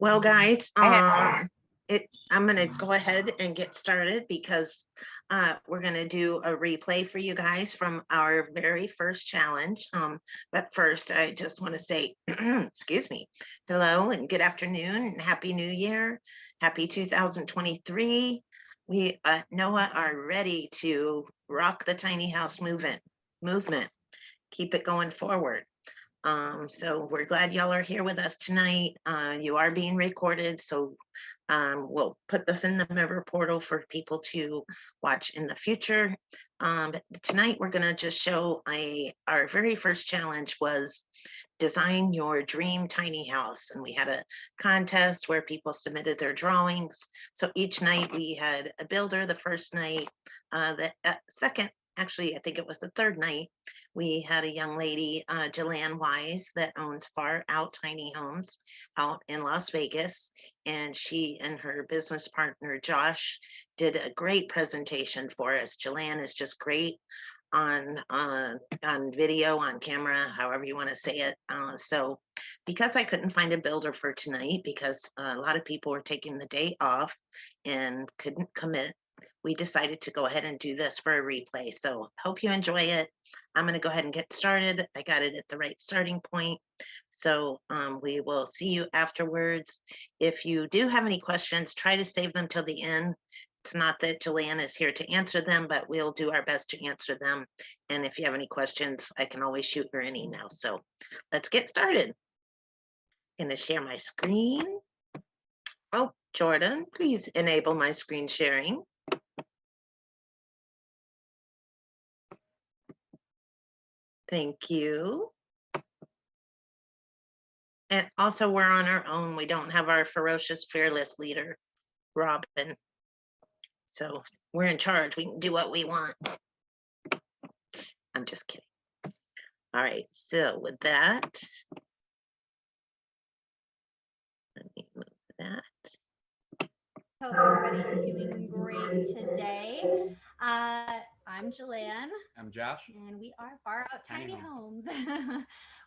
Well, guys, I had, I'm gonna go ahead and get started because we're gonna do a replay for you guys from our very first challenge. But first, I just want to say, excuse me, hello and good afternoon and happy New Year, happy 2023. We Noah are ready to rock the tiny house movement. Keep it going forward. So we're glad y'all are here with us tonight. You are being recorded, so we'll put this in the member portal for people to watch in the future. But tonight we're gonna just show our very first challenge was design your dream tiny house. And we had a contest where people submitted their drawings. So each night we had a builder. The first night, the second, actually, I think it was the third night, we had a young lady, Jillian Wise, that owns Far Out Tiny Homes out in Las Vegas. And she and her business partner, Josh, did a great presentation for us. Jillian is just great on video, on camera, however you want to say it. So because I couldn't find a builder for tonight, because a lot of people were taking the day off and couldn't commit, we decided to go ahead and do this for a replay. So hope you enjoy it. I'm going to go ahead and get started. I got it at the right starting point. So we will see you afterwards. If you do have any questions, try to save them till the end. It's not that Jillian is here to answer them, but we'll do our best to answer them. And if you have any questions, I can always shoot her an email. So let's get started. I'm going to share my screen. Oh, Jordan, please enable my screen sharing. Thank you. And also, we're on our own. We don't have our ferocious, fearless leader, Robin. So we're in charge. We can do what we want. I'm just kidding. All right. So with that, let me move that. hope everybody is doing great today. I'm Jillian. I'm Josh. And we are Far Out Tiny Homes.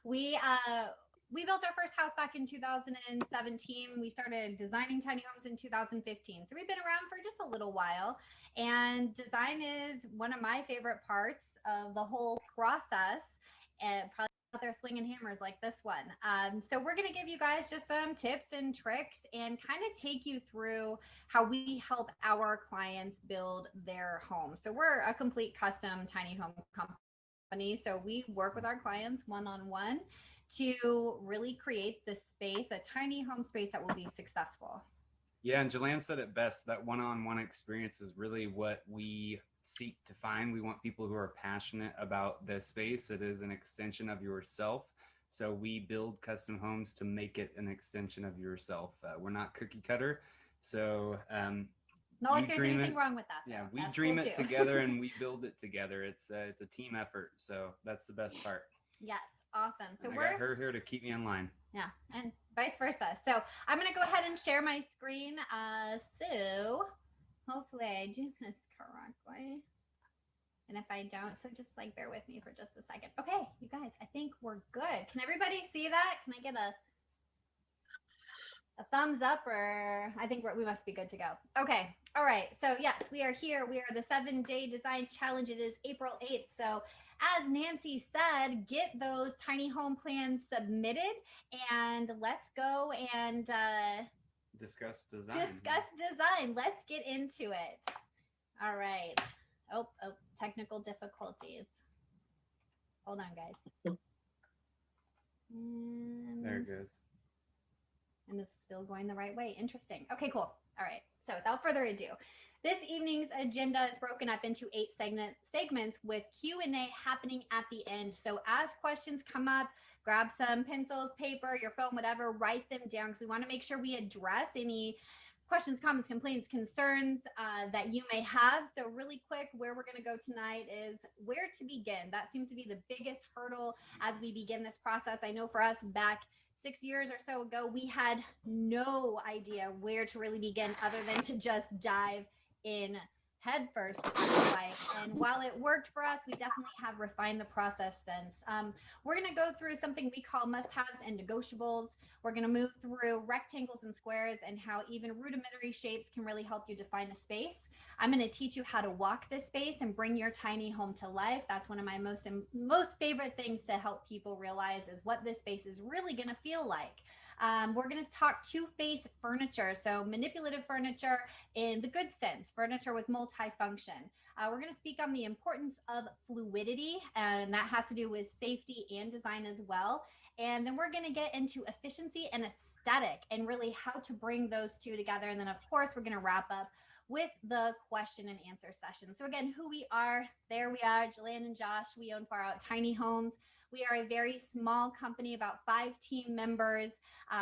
we we built our first house back in 2017. We started designing tiny homes in 2015. So we've been around for just a little while. And design is one of my favorite parts of the whole process. And probably out there swinging hammers like this one. So we're going to give you guys just some tips and tricks and kind of take you through how we help our clients build their home. So we're a complete custom tiny home company. So we work with our clients one-on-one to really create the space, a tiny home space that will be successful. Yeah, and Jillian said it best, that one-on-one experience is really what we seek to find. We want people who are passionate about this space. It is an extension of yourself. So we build custom homes to make it an extension of yourself. We're not cookie cutter. So not like there's anything wrong with that. Yeah, we dream it together and we build it together. It's a team effort. So that's the best part. Yes. Awesome. So I got her here to keep me in line. Yeah, and vice versa. So I'm going to go ahead and share my screen. So hopefully I do this correctly. And if I don't, so just like bear with me for just a second. Okay, you guys, I think we're good. Can everybody see that? Can I get a thumbs up, or I think we must be good to go. Okay. All right. So yes, we are here. We are the 7-day design challenge. It is April 8th. So as Nancy said, get those tiny home plans submitted and let's go and discuss design. Let's get into it. All right. Oh, technical difficulties. Hold on, guys. And there it goes. And it's still going the right way. Interesting. Okay, cool. All right. So without further ado, this evening's agenda is broken up into 8 segments with Q&A happening at the end. So as questions come up, grab some pencils, paper, your phone, whatever, write them down because we want to make sure we address any questions, comments, complaints, concerns that you may have. So really quick, where we're going to go tonight is where to begin. That seems to be the biggest hurdle as we begin this process. I know for us back 6 years or so ago, we had no idea where to really begin other than to just dive in head first, it feels like. And while it worked for us, we definitely have refined the process since. We're going to go through something we call must-haves and negotiables. We're going to move through rectangles and squares and how even rudimentary shapes can really help you define a space. I'm going to teach you how to walk this space and bring your tiny home to life. That's one of my most favorite things to help people realize is what this space is really going to feel like. We're going to talk two-faced furniture, so manipulative furniture in the good sense, furniture with multifunction. We're going to speak on the importance of fluidity, and that has to do with safety and design as well. And then we're going to get into efficiency and aesthetic and really how to bring those two together. And then, of course, we're going to wrap up with the question and answer session. So again, who we are, there we are, Jillian and Josh. We own Far Out Tiny Homes. We are a very small company, about 5 team members.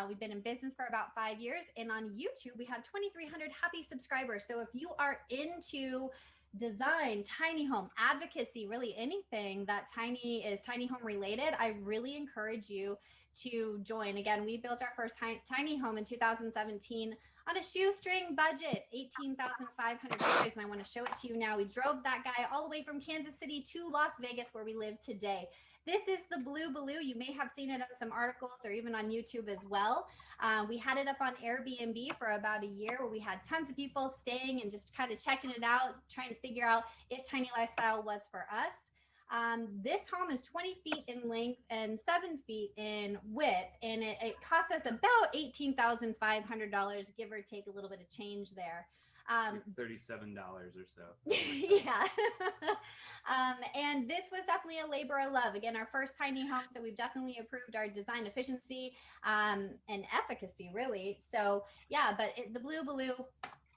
We've been in business for about 5 years. And on YouTube, we have 2,300 happy subscribers. So if you are into design, tiny home, advocacy, really anything that tiny home related, I really encourage you to join. Again, we built our first tiny home in 2017 on a shoestring budget, $18,500. And I want to show it to you now. We drove that guy all the way from Kansas City to Las Vegas, where we live today. This is the Blue Baloo. You may have seen it on some articles or even on YouTube as well. We had it up on Airbnb for about a year where we had tons of people staying and just kind of checking it out, trying to figure out if tiny lifestyle was for us. This home is 20 feet in length and 7 feet in width, and it cost us about $18,500, give or take a little bit of change there. $37 or so. Yeah. And this was definitely a labor of love. Again, our first tiny home, so we've definitely improved our design efficiency and efficacy, really. So yeah, but the Blue Baloo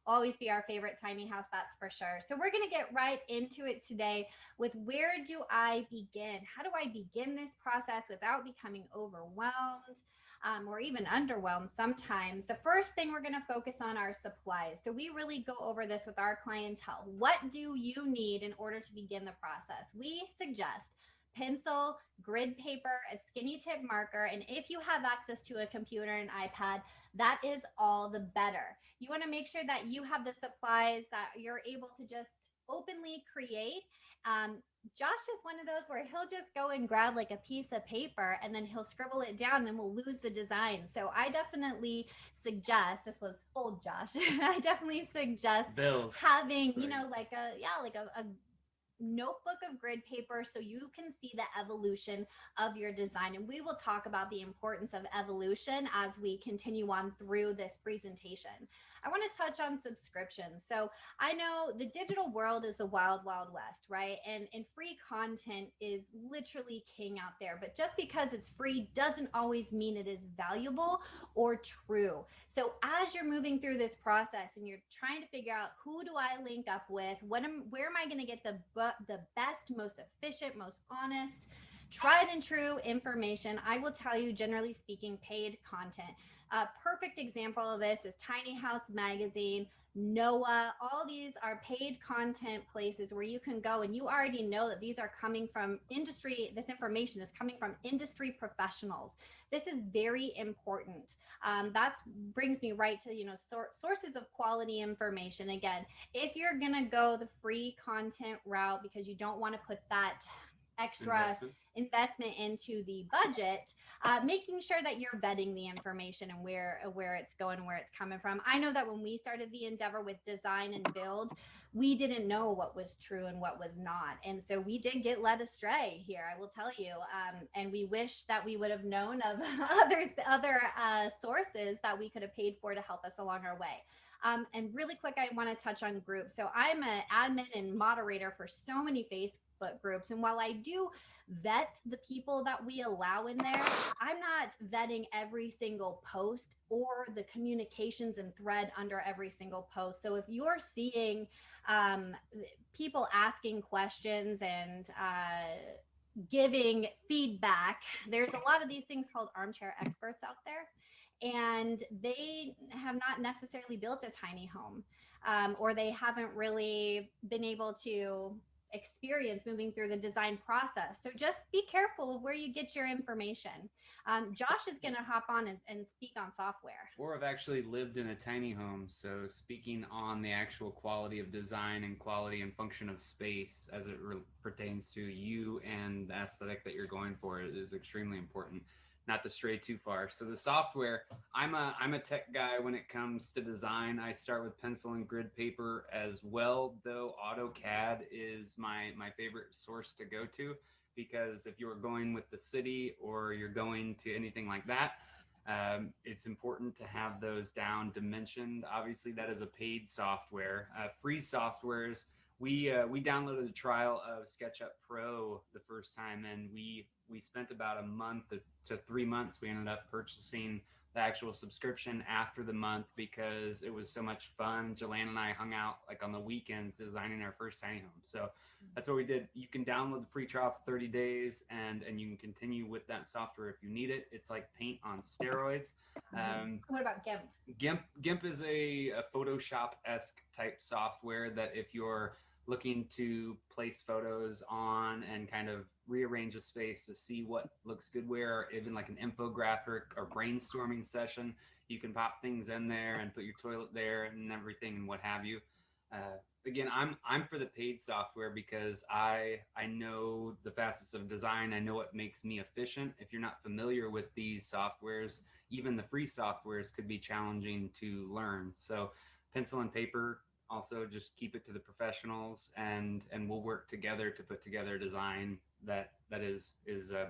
always be our favorite tiny house, that's for sure. So we're going to get right into it today with where do I begin? How do I begin this process without becoming overwhelmed? Or even underwhelmed sometimes. The first thing we're going to focus on are supplies. So we really go over this with our clientele. What do you need in order to begin the process? We suggest pencil, grid paper, a skinny tip marker, and if you have access to a computer and iPad, that is all the better. You want to make sure that you have the supplies that you're able to just openly create. Josh is one of those where he'll just go and grab like a piece of paper and then he'll scribble it down and we'll lose the design. So I definitely suggest, this was old Josh, I definitely suggest having, you know, like a notebook of grid paper so you can see the evolution of your design. And we will talk about the importance of evolution as we continue on through this presentation. I want to touch on subscriptions. So I know the digital world is the wild, wild west, right? And free content is literally king out there. But just because it's free doesn't always mean it is valuable or true. So as you're moving through this process and you're trying to figure out who do I link up with, where am I going to get the best, most efficient, most honest, tried and true information, I will tell you, generally speaking, paid content. A perfect example of this is Tiny House Magazine, Noah. All these are paid content places where you can go and you already know that these are coming from industry. This information is coming from industry professionals. This is very important. That brings me right to, you know, sources of quality information. Again, if you're going to go the free content route because you don't want to put that extra investment into the budget, making sure that you're vetting the information and where it's going and where it's coming from. I know that when we started the endeavor with design and build, we didn't know what was true and what was not. And so we did get led astray here, I will tell you. And we wish that we would have known of other sources that we could have paid for to help us along our way. And really quick, I want to touch on groups. So I'm an admin and moderator for so many Facebook groups. And while I do vet the people that we allow in there, I'm not vetting every single post or the communications and thread under every single post. So if you're seeing people asking questions and giving feedback, there's a lot of these things called armchair experts out there. And they have not necessarily built a tiny home, or they haven't really been able to experience moving through the design process. So just be careful of where you get your information. Josh is going to hop on and speak on software. Or I've actually lived in a tiny home, so speaking on the actual quality of design and quality and function of space as it pertains to you and the aesthetic that you're going for is extremely important. Not to stray too far. So the software, I'm a tech guy when it comes to design. I start with pencil and grid paper as well, though AutoCAD is my favorite source to go to, because if you are going with the city or you're going to anything like that, it's important to have those down dimensioned. Obviously, that is a paid software. Free softwares, we downloaded a trial of SketchUp Pro the first time, and we spent about a month to 3 months. We ended up purchasing the actual subscription after the month because it was so much fun. Jelana and I hung out like on the weekends designing our first tiny home. So that's what we did. You can download the free trial for 30 days and you can continue with that software if you need it. It's like paint on steroids. What about GIMP? GIMP is a Photoshop-esque type software that if you're looking to place photos on and kind of rearrange a space to see what looks good where, or even like an infographic or brainstorming session, you can pop things in there and put your toilet there and everything and what have you. Again, I'm for the paid software because I know the facets of design. I know what makes me efficient. If you're not familiar with these softwares, even the free softwares could be challenging to learn. So pencil and paper, also just keep it to the professionals, and we'll work together to put together a design that is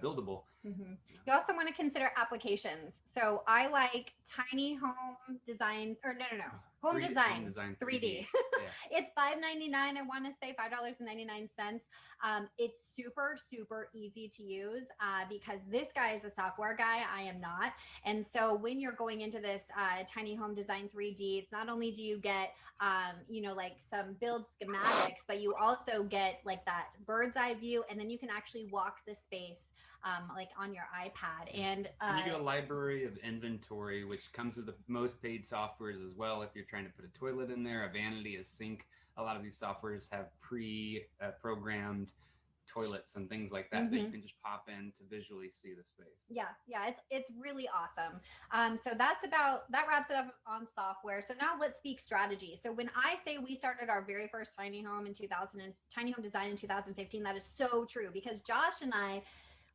buildable. Mm-hmm. You also want to consider applications. So I like tiny home design, or no, home design 3D. Yeah. It's $5.99. I want to say $5.99. It's super easy to use because this guy is a software guy. I am not. And so when you're going into this tiny home design 3D, it's not only do you get like some build schematics, but you also get like that bird's eye view, and then you can actually walk the space like on your iPad. And you get a library of inventory, which comes with the most paid softwares as well. If you're trying to put a toilet in there, a vanity, a sink, a lot of these softwares have pre-programmed toilets and things like that that you can just pop in to visually see the space. Yeah, it's really awesome. So that wraps it up on software. So now let's speak strategy. So when I say we started our very first tiny home tiny home design in 2015, that is so true, because Josh and I,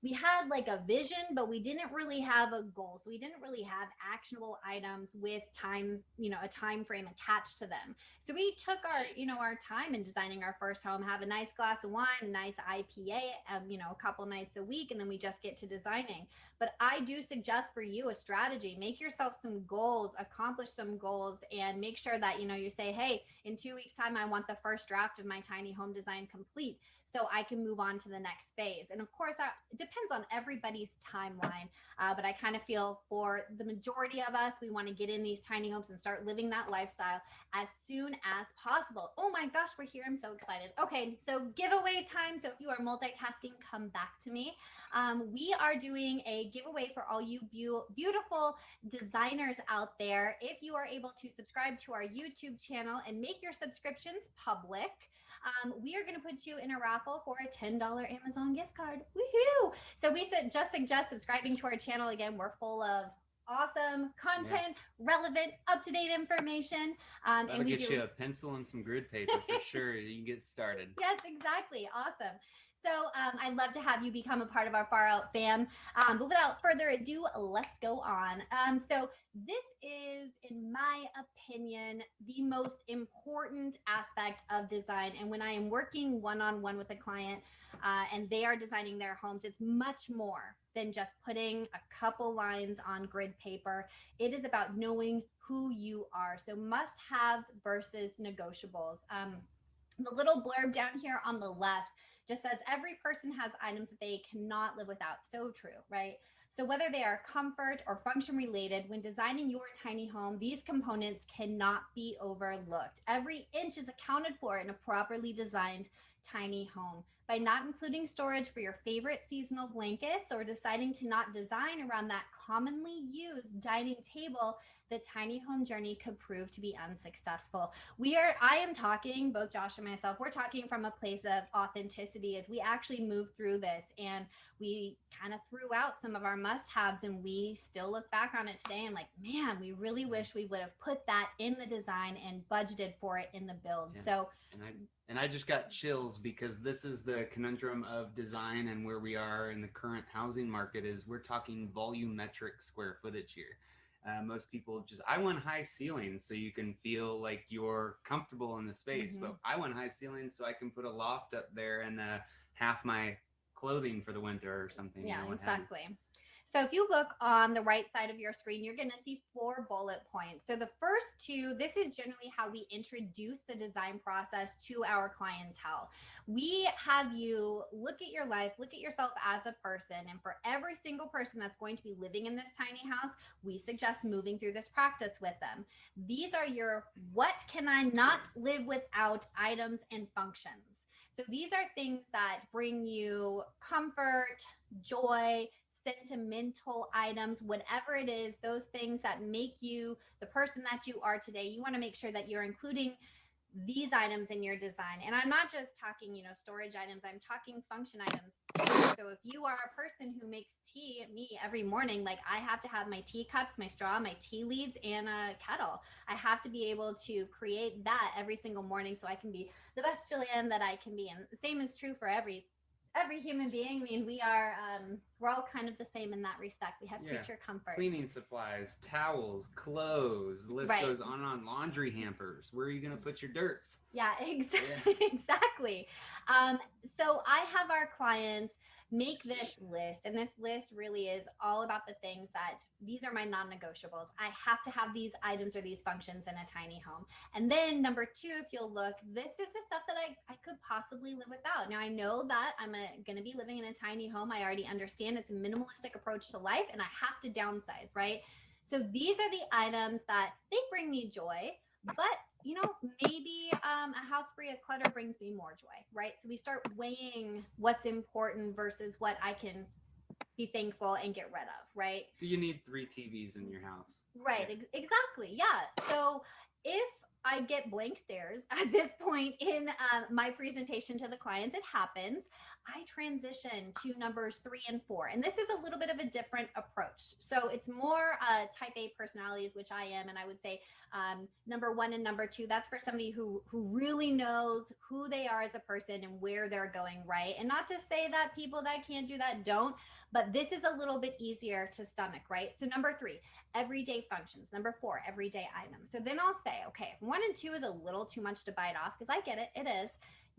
we had like a vision, but we didn't really have a goal. So we didn't really have actionable items with time, a time frame attached to them. So we took our time in designing our first home, have a nice glass of wine, a nice IPA, a couple nights a week, and then we just get to designing. But I do suggest for you a strategy. Make yourself some goals, accomplish some goals, and make sure that, you say, hey, in 2 weeks time, I want the first draft of my tiny home design complete, so I can move on to the next phase. And of course, it depends on everybody's timeline. But I kind of feel for the majority of us, we want to get in these tiny homes and start living that lifestyle as soon as possible. Oh my gosh, we're here. I'm so excited. Okay, so giveaway time. So if you are multitasking, come back to me. We are doing a giveaway for all you beautiful designers out there. If you are able to subscribe to our YouTube channel and make your subscriptions public, we are going to put you in a raffle for a $10 Amazon gift card. Woohoo! So we just suggest subscribing to our channel. Again, we're full of awesome content, relevant, up-to-date information. That'll get you a pencil and some grid paper for sure. You can get started. Yes, exactly. Awesome. So I'd love to have you become a part of our Far Out fam. But without further ado, let's go on. So this is, in my opinion, the most important aspect of design. And when I am working one-on-one with a client and they are designing their homes, it's much more than just putting a couple lines on grid paper. It is about knowing who you are. So must-haves versus negotiables. The little blurb down here on the left just says every person has items that they cannot live without. So true, right? So whether they are comfort or function related, when designing your tiny home, these components cannot be overlooked. Every inch is accounted for in a properly designed tiny home. By not including storage for your favorite seasonal blankets or deciding to not design around that commonly used dining table, the tiny home journey could prove to be unsuccessful. I am talking, both Josh and myself, we're talking from a place of authenticity as we actually moved through this, and we kind of threw out some of our must-haves, and we still look back on it today and like, man, we really wish we would have put that in the design and budgeted for it in the build. Yeah. So and I just got chills because this is the conundrum of design and where we are in the current housing market is we're talking volumetric square footage here. Most people I want high ceilings so you can feel like you're comfortable in the space, but I want high ceilings so I can put a loft up there and half my clothing for the winter or something. Yeah, exactly. So if you look on the right side of your screen, you're going to see 4 bullet points. So the first 2, this is generally how we introduce the design process to our clientele. We have you look at your life, look at yourself as a person. And for every single person that's going to be living in this tiny house, we suggest moving through this practice with them. These are your what can I not live without items and functions. So these are things that bring you comfort, joy, sentimental items, whatever it is, those things that make you the person that you are today. You want to make sure that you're including these items in your design. And I'm not just talking, storage items, I'm talking function items too. So if you are a person who makes tea, me every morning, like I have to have my teacups, my straw, my tea leaves, and a kettle. I have to be able to create that every single morning so I can be the best Jillian that I can be. And the same is true for every human being. I mean, we're all kind of the same in that respect. We have creature comforts. Cleaning supplies, towels, clothes, list goes on laundry hampers. Where are you going to put your dirts? Yeah, exactly. So I have our clients make this list, and this list really is all about the things that these are my non-negotiables. I have to have these items or these functions in a tiny home. And then number 2, if you'll look, this is the stuff that I could possibly live without. Now I know that I'm going to be living in a tiny home. I already understand it's a minimalistic approach to life, and I have to downsize, right? So these are the items that they bring me joy, but maybe a house free of clutter brings me more joy, right? So we start weighing what's important versus what I can be thankful and get rid of, right? Do you need 3 TVs in your house? Right, exactly. Yeah. So if I get blank stares at this point in my presentation to the clients, it happens. I transition to numbers 3 and 4. And this is a little bit of a different approach. So it's more type A personalities, which I am. And I would say number 1 and number 2, that's for somebody who really knows who they are as a person and where they're going, right? And not to say that people that can't do that don't, but this is a little bit easier to stomach, right? So number 3, everyday functions. Number 4, everyday items. So then I'll say, okay, if 1 and 2 is a little too much to bite off, because I get it, it is,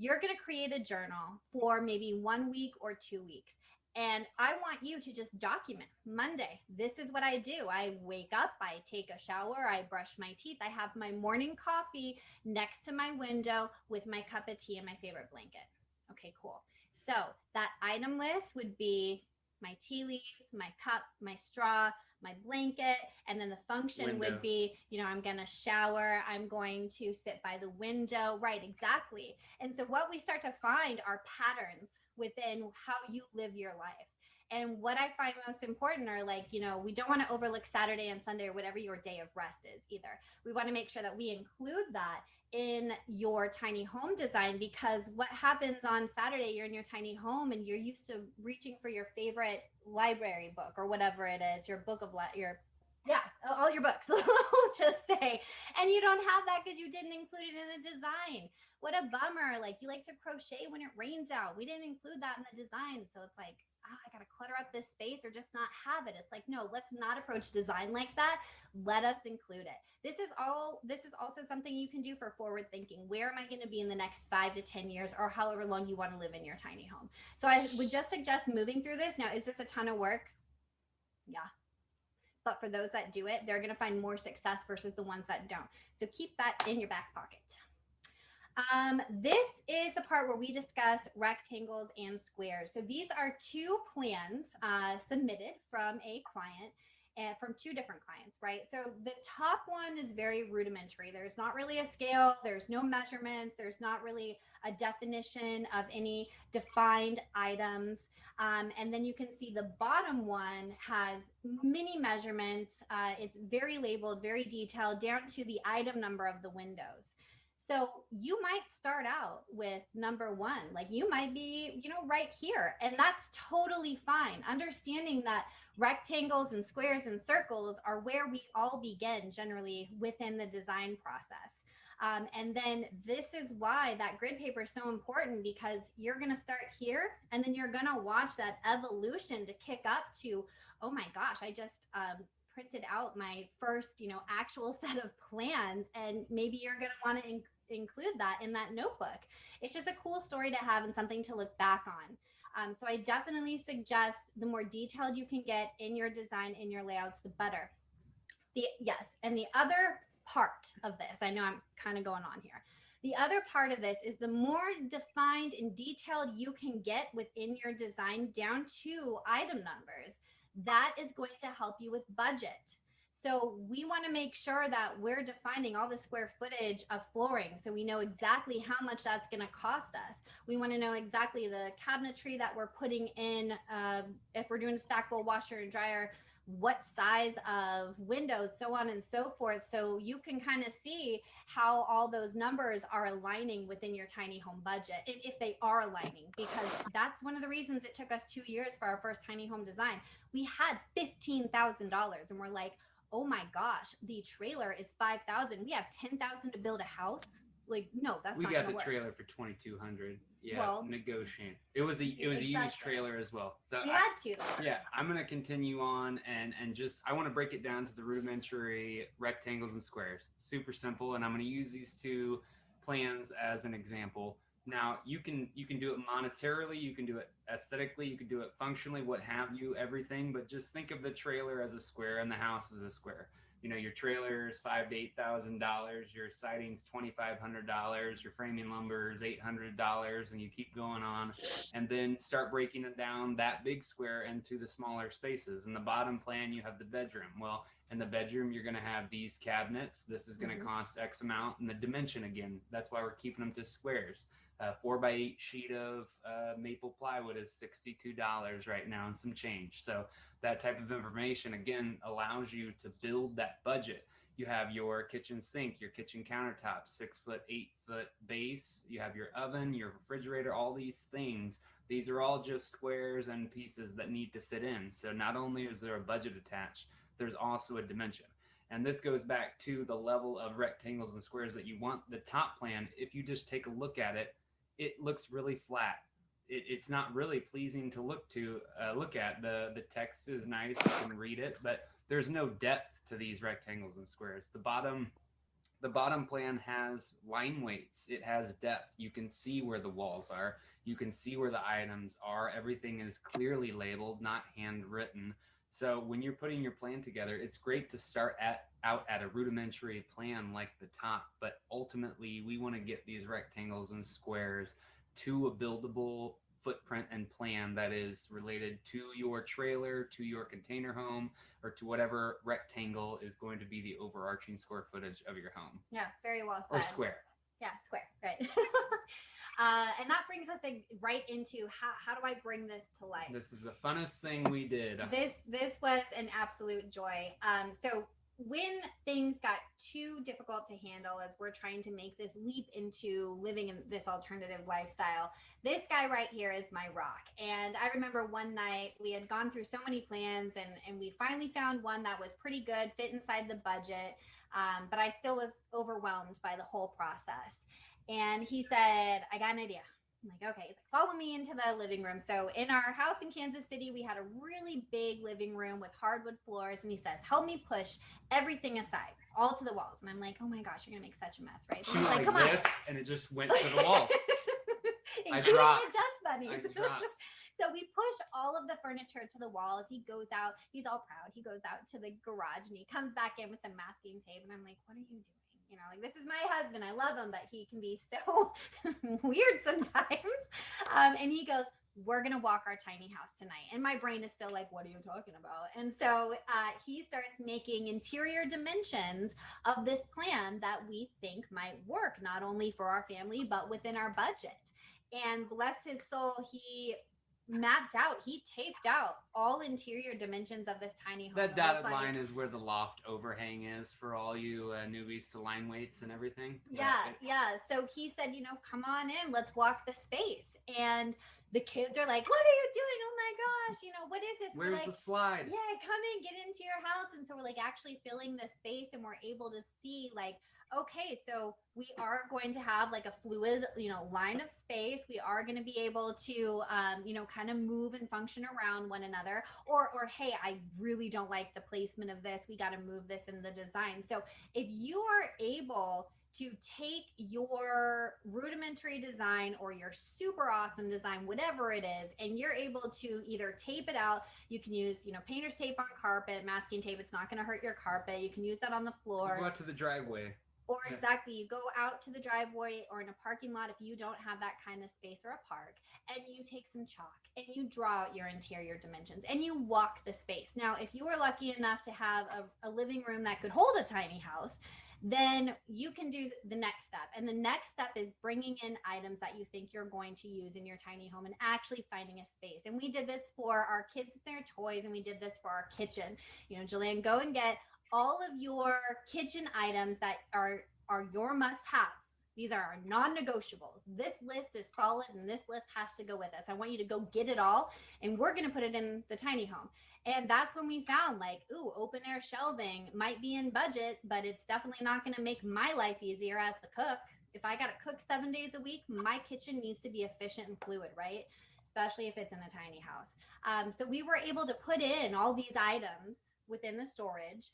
you're going to create a journal for maybe 1 week or 2 weeks. And I want you to just document Monday. This is what I do. I wake up, I take a shower, I brush my teeth, I have my morning coffee next to my window with my cup of tea and my favorite blanket. Okay, cool. So that item list would be my tea leaves, my cup, my straw, my blanket, and then the function would be, I'm going to shower, I'm going to sit by the window. Right, exactly. And so what we start to find are patterns within how you live your life. And what I find most important are we don't want to overlook Saturday and Sunday or whatever your day of rest is either. We want to make sure that we include that in your tiny home design, because what happens on Saturday, you're in your tiny home and you're used to reaching for your favorite library book or whatever it is, your book of all your books, we'll just say, and you don't have that because you didn't include it in the design. What a bummer. Like, you like to crochet when it rains out. We didn't include that in the design. So it's like, I got to clutter up this space or just not have it. It's like, no, let's not approach design like that. Let us include it. This is also something you can do for forward thinking. Where am I going to be in the next 5 to 10 years or however long you want to live in your tiny home? So I would just suggest moving through this. Now, is this a ton of work? Yeah. But for those that do it, they're going to find more success versus the ones that don't. So keep that in your back pocket. This is the part where we discuss rectangles and squares. So these are 2 plans submitted from a client. and from two different clients, right? So the top one is very rudimentary. There's not really a scale, there's no measurements, there's not really a definition of any defined items. And then you can see the bottom one has many measurements. It's very labeled, very detailed, down to the item number of the windows. So you might start out with number one, like you might be, right here, and that's totally fine. Understanding that rectangles and squares and circles are where we all begin generally within the design process. And then this is why that grid paper is so important, because you're going to start here and then you're going to watch that evolution to kick up to, oh my gosh, I just printed out my first, actual set of plans, and maybe you're going to want to include that in that notebook. It's just a cool story to have and something to look back on. So I definitely suggest the more detailed you can get in your design, in your layouts, the better. And the other part of this, I know I'm kind of going on here. The other part of this is the more defined and detailed you can get within your design down to item numbers, that is going to help you with budget. So we want to make sure that we're defining all the square footage of flooring, so we know exactly how much that's going to cost us. We want to know exactly the cabinetry that we're putting in. If we're doing a stackable washer and dryer, what size of windows, so on and so forth. So you can kind of see how all those numbers are aligning within your tiny home budget, and if they are aligning, because that's one of the reasons it took us 2 years for our first tiny home design. We had $15,000 and we're like, oh my gosh, the trailer is $5,000. We have $10,000 to build a house. Like, no, that's not gonna work. We got the trailer for $2,200. Yeah, well, negotiate. It was a used trailer as well. So we had to. Yeah, I'm gonna continue on and just I want to break it down to the rudimentary rectangles and squares. Super simple, and I'm gonna use these two plans as an example. Now you can do it monetarily, you can do it aesthetically, you can do it functionally, what have you, everything. But just think of the trailer as a square and the house as a square. Your trailer is $5,000 to $8,000, your siding's $2,500, your framing lumber is $800, and you keep going on, and then start breaking it down, that big square, into the smaller spaces. In the bottom plan, you have the bedroom. Well, in the bedroom, you're going to have these cabinets. This is going to cost X amount, and the dimension again. That's why we're keeping them to squares. 4x8 sheet of maple plywood is $62 right now and some change. So that type of information, again, allows you to build that budget. You have your kitchen sink, your kitchen countertop, 6 foot, 8 foot base. You have your oven, your refrigerator, all these things. These are all just squares and pieces that need to fit in. So not only is there a budget attached, there's also a dimension. And this goes back to the level of rectangles and squares that you want. The top plan, if you just take a look at it, it looks really flat. It's not really pleasing to look at. The text is nice, you can read it, but there's no depth to these rectangles and squares. The bottom plan has line weights. It has depth. You can see where the walls are. You can see where the items are. Everything is clearly labeled, not handwritten. So when you're putting your plan together, it's great to start out at a rudimentary plan like the top, but ultimately we want to get these rectangles and squares to a buildable footprint and plan that is related to your trailer, to your container home, or to whatever rectangle is going to be the overarching square footage of your home. Yeah, very well said. Or square. Yeah, square, right. And that brings us right into how do I bring this to life? This is the funnest thing we did. This was an absolute joy. So when things got too difficult to handle as we're trying to make this leap into living in this alternative lifestyle, this guy right here is my rock. And I remember one night we had gone through so many plans, and we finally found one that was pretty good, fit inside the budget, but I still was overwhelmed by the whole process. And he said, I got an idea. I'm like, okay. He's like, follow me into the living room. So in our house in Kansas City, we had a really big living room with hardwood floors. And he says, help me push everything aside, all to the walls. And I'm like, oh my gosh, you're going to make such a mess, right? She was like, come on. And it just went to the walls. I dropped. The dust bunnies. I dropped. So we push all of the furniture to the walls. He goes out. He's all proud. He goes out to the garage and he comes back in with some masking tape. And I'm like, what are you doing? Like, this is my husband. I love him, but he can be so weird sometimes. And he goes, we're going to walk our tiny house tonight. And my brain is still like, what are you talking about? And so he starts making interior dimensions of this plan that we think might work, not only for our family, but within our budget. And bless his soul, he taped out all interior dimensions of this tiny home. That dotted line is where the loft overhang is for all you newbies to line weights and everything. Yeah. So he said, come on in, let's walk the space. And the kids are like, what are you doing? Oh my gosh, what is this? Where's the slide? Yeah, come in, get into your house. And so we're like actually filling the space, and we're able to see like, okay, so we are going to have like a fluid, line of space. We are going to be able to, kind of move and function around one another. Or, hey, I really don't like the placement of this. We got to move this in the design. So if you are able to take your rudimentary design or your super awesome design, whatever it is, and you're able to either tape it out. You can use, painter's tape on carpet, masking tape. It's not going to hurt your carpet. You can use that on the floor. Go out to the driveway. Or exactly, you go out to the driveway or in a parking lot if you don't have that kind of space or a park, and you take some chalk and you draw out your interior dimensions and you walk the space. Now, if you were lucky enough to have a living room that could hold a tiny house, then you can do the next step. And the next step is bringing in items that you think you're going to use in your tiny home and actually finding a space. And we did this for our kids and their toys, and we did this for our kitchen. Jillian, go and get all of your kitchen items that are your must-haves. These are our non-negotiables. This list is solid, and this list has to go with us. I want you to go get it all, and we're going to put it in the tiny home. And that's when we found like, ooh, open air shelving might be in budget, but it's definitely not going to make my life easier as the cook. If I got to cook 7 days a week, my kitchen needs to be efficient and fluid, right? Especially if it's in a tiny house. So we were able to put in all these items within the storage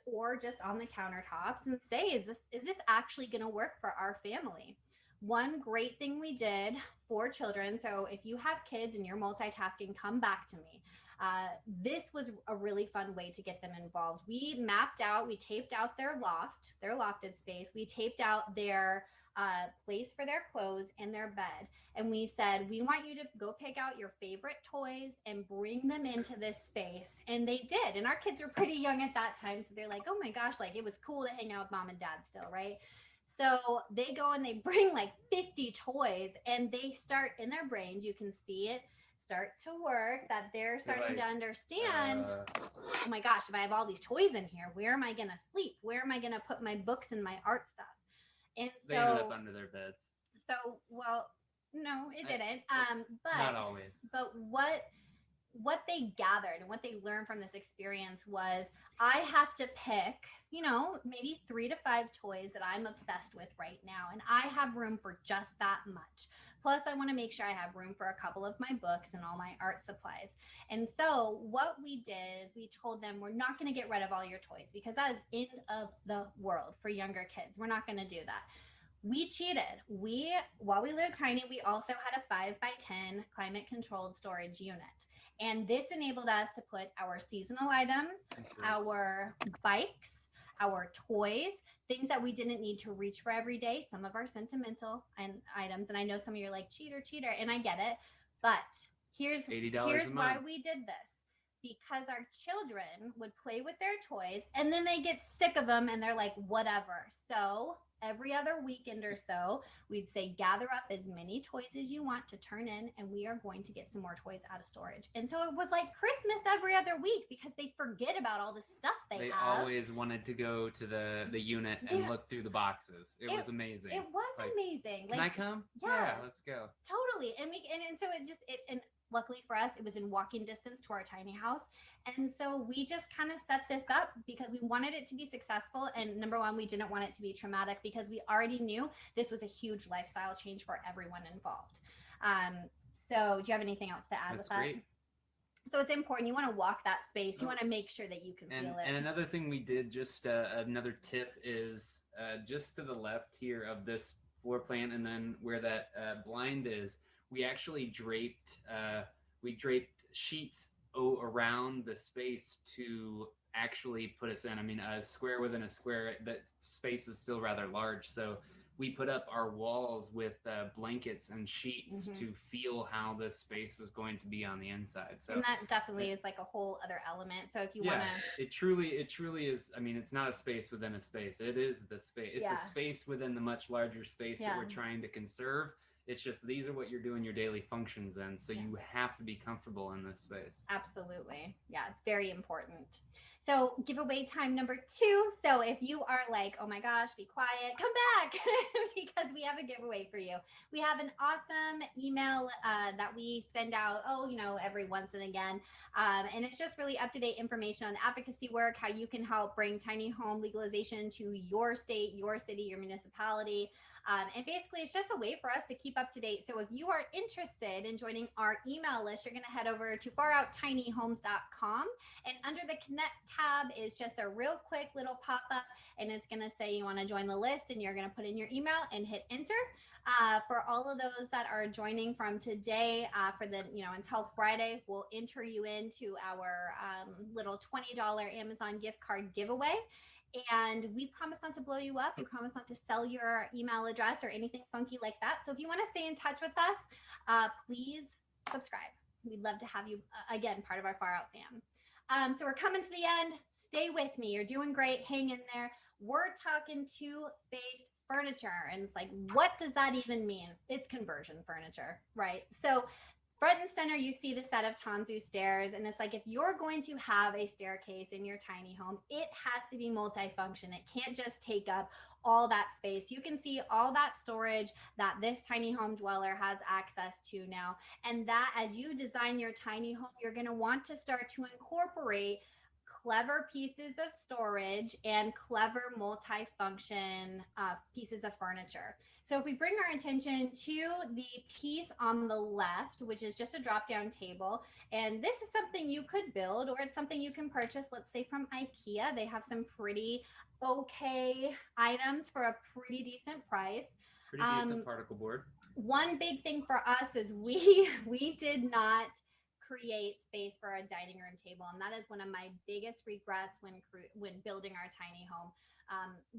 or just on the countertops and say, is this actually going to work for our family? One great thing we did for children. So if you have kids and you're multitasking, come back to me. This was a really fun way to get them involved. We taped out their lofted space. We taped out their place for their clothes and their bed. And we said, we want you to go pick out your favorite toys and bring them into this space. And they did. And our kids were pretty young at that time. So they're like, oh my gosh, like it was cool to hang out with mom and dad still, right? So they go and they bring like 50 toys, and they start in their brains. You can see it start to work, that they're starting to understand, oh my gosh, if I have all these toys in here, where am I going to sleep? Where am I going to put my books and my art stuff? And so they ended up under their beds. So, well, no, it didn't. But not always. But what they gathered and what they learned from this experience was, I have to pick, maybe 3 to 5 toys that I'm obsessed with right now. And I have room for just that much. Plus, I want to make sure I have room for a couple of my books and all my art supplies. And so what we did is we told them, we're not going to get rid of all your toys, because that is end of the world for younger kids. We're not going to do that. We cheated. While we lived tiny, we also had a 5x10 climate controlled storage unit. And this enabled us to put our seasonal items, our bikes, our toys, things that we didn't need to reach for every day. Some of our sentimental items. And I know some of you are like, cheater. And I get it. But here's why we did this. Because our children would play with their toys and then they get sick of them and they're like, whatever. So every other weekend or so, we'd say, gather up as many toys as you want to turn in, and we are going to get some more toys out of storage. And so it was like Christmas every other week, because they forget about all the stuff they have. Always wanted to go to the unit and look through the boxes. It was amazing. It was amazing. Can I come? Yeah, let's go. Totally. And so it luckily for us, it was in walking distance to our tiny house. And so we just kind of set this up because we wanted it to be successful. And number one, we didn't want it to be traumatic, because we already knew this was a huge lifestyle change for everyone involved. So do you have anything else to add with that? Great. So it's important. You want to walk that space. You want to make sure that you can feel it. And another thing we did, just another tip, is just to the left here of this floor plan, and then where that blind is, we actually draped sheets around the space to actually put us in. I mean, a square within a square, that space is still rather large. So we put up our walls with blankets and sheets to feel how the space was going to be on the inside. So and that definitely is like a whole other element. So if you yeah, want to, it truly is. I mean, it's not a space within a space. It is the space. It's a space within the much larger space that we're trying to conserve. It's just these are what you're doing your daily functions in. So you have to be comfortable in this space. Absolutely. Yeah, it's very important. So giveaway time number 2. So if you are like, oh my gosh, be quiet, come back because we have a giveaway for you. We have an awesome email that we send out, every once and again. And it's just really up-to-date information on advocacy work, how you can help bring tiny home legalization to your state, your city, your municipality. And basically, it's just a way for us to keep up to date. So if you are interested in joining our email list, you're going to head over to farouttinyhomes.com. And under the Connect tab is just a real quick little pop-up. And it's going to say you want to join the list. And you're going to put in your email and hit enter. For all of those that are joining from today, for the, until Friday, we'll enter you into our little $20 Amazon gift card giveaway. And we promise not to blow you up. We promise not to sell your email address or anything funky like that. So if you want to stay in touch with us, please subscribe. We'd love to have you, again, part of our Far Out fam. So we're coming to the end. Stay with me. You're doing great. Hang in there. We're talking two-faced furniture. And it's like, what does that even mean? It's conversion furniture, right? So front and center, you see the set of Tanzu stairs, and it's like if you're going to have a staircase in your tiny home, it has to be multifunction. It can't just take up all that space. You can see all that storage that this tiny home dweller has access to now. And that as you design your tiny home, you're going to want to start to incorporate clever pieces of storage and clever multifunction pieces of furniture. So if we bring our attention to the piece on the left, which is just a drop-down table, and this is something you could build or it's something you can purchase, let's say from IKEA. They have some pretty okay items for a pretty decent price. Pretty decent particle board. One big thing for us is we did not create space for a dining room table, and that is one of my biggest regrets when building our tiny home.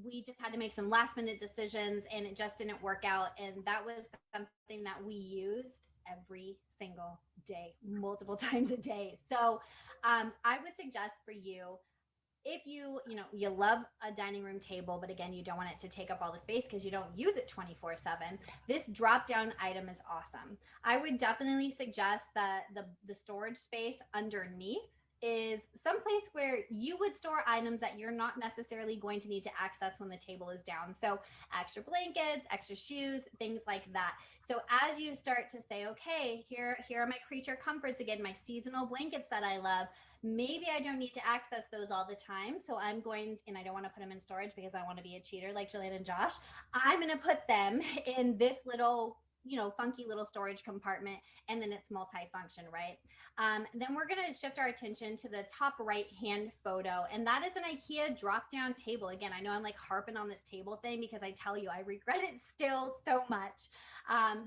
We just had to make some last minute decisions and it just didn't work out, and that was something that we used every single day, multiple times a day. So I would suggest for you, if you love a dining room table, but again, you don't want it to take up all the space because you don't use it 24/7, this drop down item is awesome. I would definitely suggest that the storage space underneath is someplace where you would store items that you're not necessarily going to need to access when the table is down. So extra blankets, extra shoes, things like that. So as you start to say, okay, here are my creature comforts again, my seasonal blankets that I love. Maybe I don't need to access those all the time. So I'm going, and I don't want to put them in storage because I want to be a cheater like Jillian and Josh. I'm going to put them in this little, funky little storage compartment, and then it's multifunction, right? Then we're going to shift our attention to the top right hand photo, and that is an IKEA drop down table. Again, I know I'm like harping on this table thing because I tell you I regret it still so much.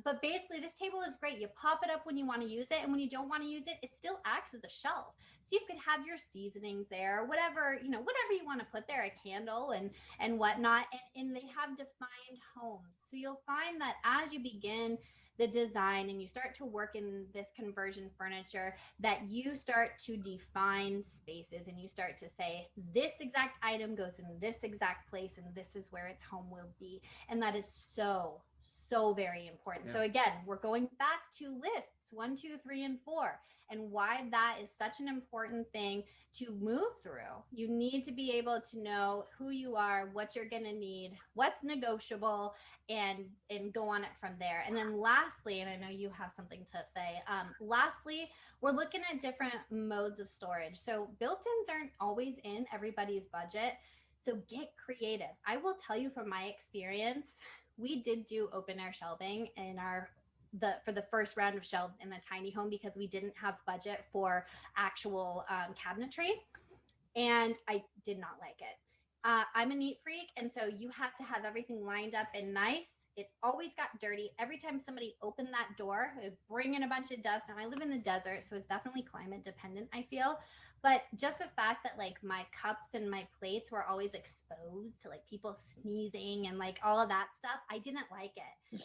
But basically this table is great. You pop it up when you want to use it, and when you don't want to use it, it still acts as a shelf. So you could have your seasonings there, whatever you want to put there, a candle and whatnot. And they have defined homes. So you'll find that as you begin the design and you start to work in this conversion furniture, that you start to define spaces and you start to say, this exact item goes in this exact place and this is where its home will be. And that is so very important. Yeah. So again, we're going back to lists 1, 2, 3, and 4, and why that is such an important thing to move through. You need to be able to know who you are, what you're going to need, what's negotiable, and go on it from there. And then lastly, and I know you have something to say, lastly, we're looking at different modes of storage. So built-ins aren't always in everybody's budget. So get creative. I will tell you from my experience, we did do open air shelving in for the first round of shelves in the tiny home because we didn't have budget for actual cabinetry, and I did not like it. I'm a neat freak, and so you have to have everything lined up and nice. It always got dirty. Every time somebody opened that door, it would bring in a bunch of dust. Now I live in the desert, so it's definitely climate dependent, I feel. But just the fact that like my cups and my plates were always exposed to like people sneezing and like all of that stuff, I didn't like it.